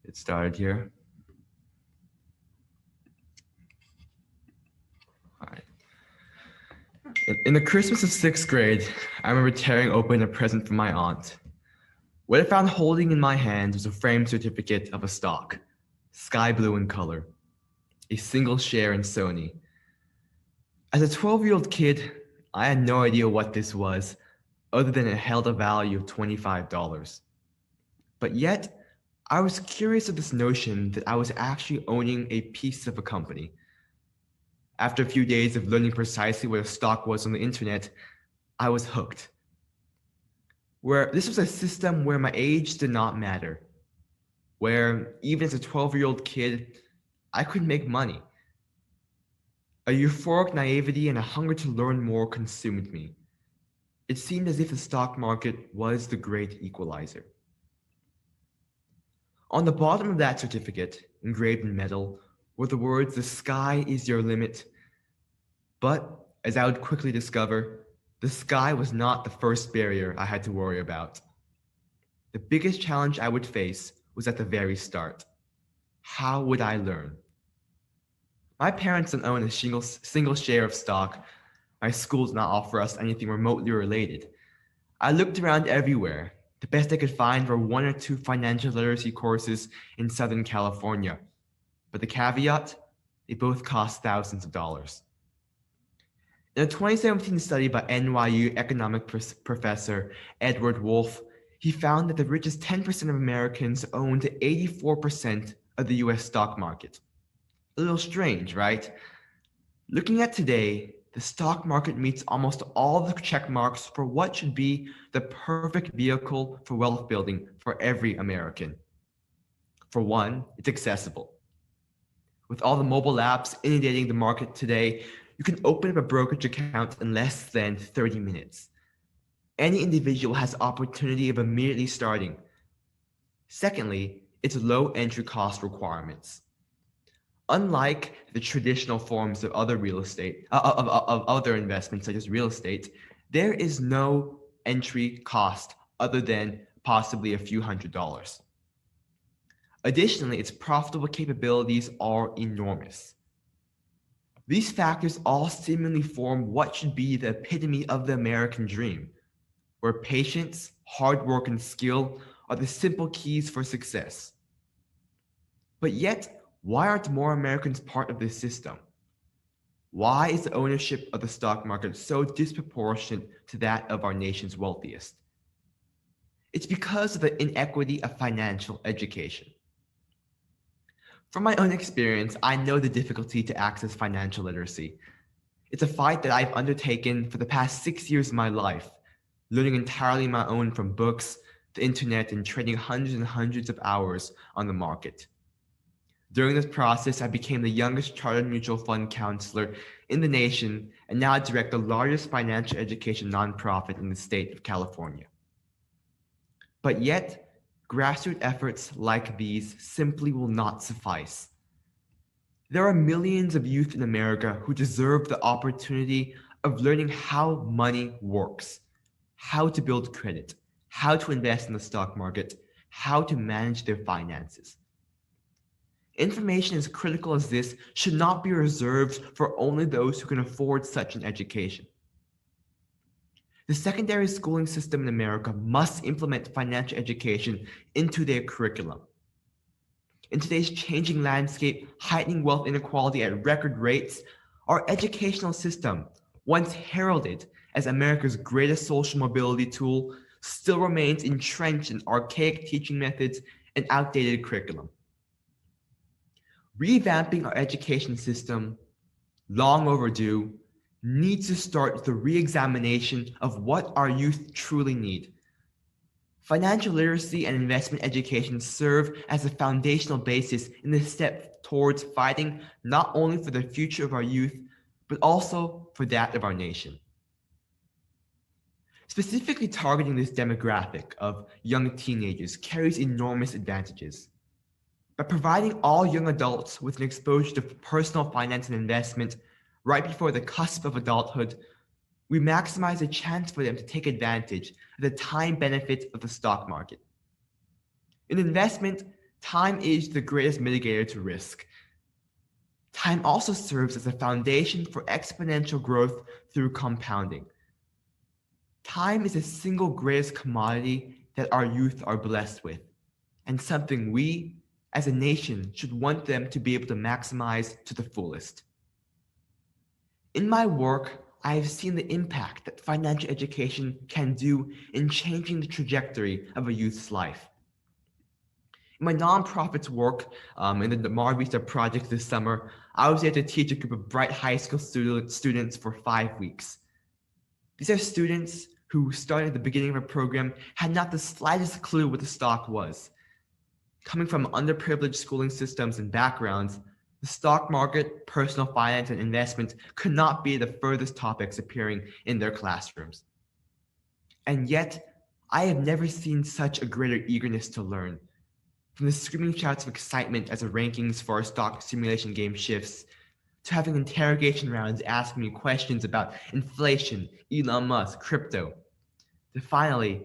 Get started here. All right. In the Christmas of sixth grade, I remember tearing open a present from my aunt. What I found holding in my hand was a framed certificate of a stock, sky blue in color, a single share in Sony. As a 12-year-old kid, I had no idea what this was, other than it held a value of $25. But yet, I was curious of this notion that I was actually owning a piece of a company. After a few days of learning precisely what a stock was on the internet, I was hooked. Where this was a system where my age did not matter, where even as a 12-year-old kid, I could make money. A euphoric naivety and a hunger to learn more consumed me. It seemed as if the stock market was the great equalizer. On the bottom of that certificate, engraved in metal, were the words, "The sky is your limit." But, as I would quickly discover, the sky was not the first barrier I had to worry about. The biggest challenge I would face was at the very start. How would I learn? My parents don't own a single share of stock. My school did not offer us anything remotely related. I looked around everywhere. The best I could find were 1 or 2 financial literacy courses in Southern California. But the caveat, they both cost thousands of dollars. In a 2017 study by NYU economic professor Edward Wolf, he found that the richest 10% of Americans owned 84% of the US stock market. A little strange, right? Looking at today, the stock market meets almost all the check marks for what should be the perfect vehicle for wealth building for every American. For one, it's accessible. With all the mobile apps inundating the market today, you can open up a brokerage account in less than 30 minutes. Any individual has the opportunity of immediately starting. Secondly, it's low entry cost requirements. Unlike the traditional forms of other real estate, of other investments such as real estate, there is no entry cost other than possibly a few $100s. Additionally, its profitable capabilities are enormous. These factors all seemingly form what should be the epitome of the American dream, where patience, hard work, and skill are the simple keys for success. But yet, why aren't more Americans part of this system? Why is the ownership of the stock market so disproportionate to that of our nation's wealthiest? It's because of the inequity of financial education. From my own experience, I know the difficulty to access financial literacy. It's a fight that I've undertaken for the past 6 years of my life, learning entirely my own from books, the internet, and trading hundreds and hundreds of hours on the market. During this process, I became the youngest chartered mutual fund counselor in the nation and now direct the largest financial education nonprofit in the state of California. But yet, grassroots efforts like these simply will not suffice. There are millions of youth in America who deserve the opportunity of learning how money works, how to build credit, how to invest in the stock market, how to manage their finances. Information as critical as this should not be reserved for only those who can afford such an education. The secondary schooling system in America must implement financial education into their curriculum. In today's changing landscape, heightening wealth inequality at record rates, our educational system, once heralded as America's greatest social mobility tool, still remains entrenched in archaic teaching methods and outdated curriculum. Revamping our education system, long overdue, needs to start with the re-examination of what our youth truly need. Financial literacy and investment education serve as a foundational basis in the step towards fighting not only for the future of our youth, but also for that of our nation. Specifically targeting this demographic of young teenagers carries enormous advantages. By providing all young adults with an exposure to personal finance and investment right before the cusp of adulthood, we maximize the chance for them to take advantage of the time benefits of the stock market. In investment, Time is the greatest mitigator to risk. Time also serves as a foundation for exponential growth through compounding. Time is the single greatest commodity that our youth are blessed with, and something we, as a nation, should want them to be able to maximize to the fullest. In my work, I have seen the impact that financial education can do in changing the trajectory of a youth's life. In my nonprofit's work, in the Mar Vista project this summer, I was able to teach a group of bright high school students for 5 weeks. These are students who started at the beginning of a program had not the slightest clue what the stock was. Coming from underprivileged schooling systems and backgrounds, the stock market, personal finance, and investment could not be the furthest topics appearing in their classrooms. And yet, I have never seen such a greater eagerness to learn. From the screaming shouts of excitement as the rankings for our stock simulation game shifts, to having interrogation rounds asking me questions about inflation, Elon Musk, crypto, to finally,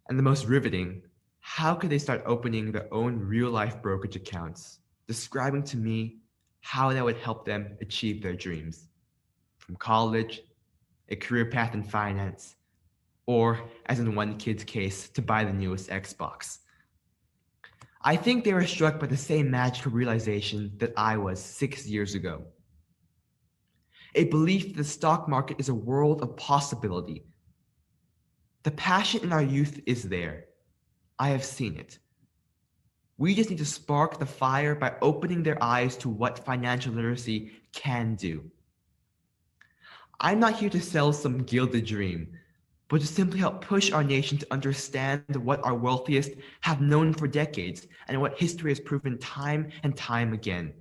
and the most riveting, how could they start opening their own real-life brokerage accounts, describing to me how that would help them achieve their dreams, from college, a career path in finance, or, as in one kid's case, to buy the newest Xbox. I think they were struck by the same magical realization that I was 6 years ago. A belief that the stock market is a world of possibility. The passion in our youth is there. I have seen it. We just need to spark the fire by opening their eyes to what financial literacy can do. I'm not here to sell some gilded dream, but to simply help push our nation to understand what our wealthiest have known for decades and what history has proven time and time again.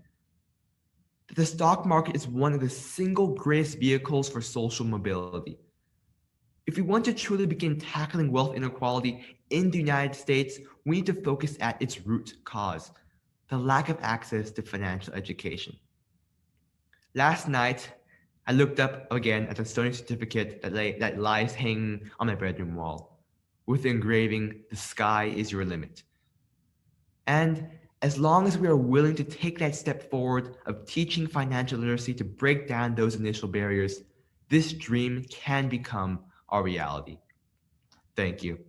That the stock market is one of the single greatest vehicles for social mobility. If we want to truly begin tackling wealth inequality in the United States, we need to focus at its root cause, the lack of access to financial education. Last night, I looked up again at the Stony certificate that lies hanging on my bedroom wall, with the engraving, "The sky is your limit." And as long as we are willing to take that step forward of teaching financial literacy to break down those initial barriers, this dream can become our reality. Thank you.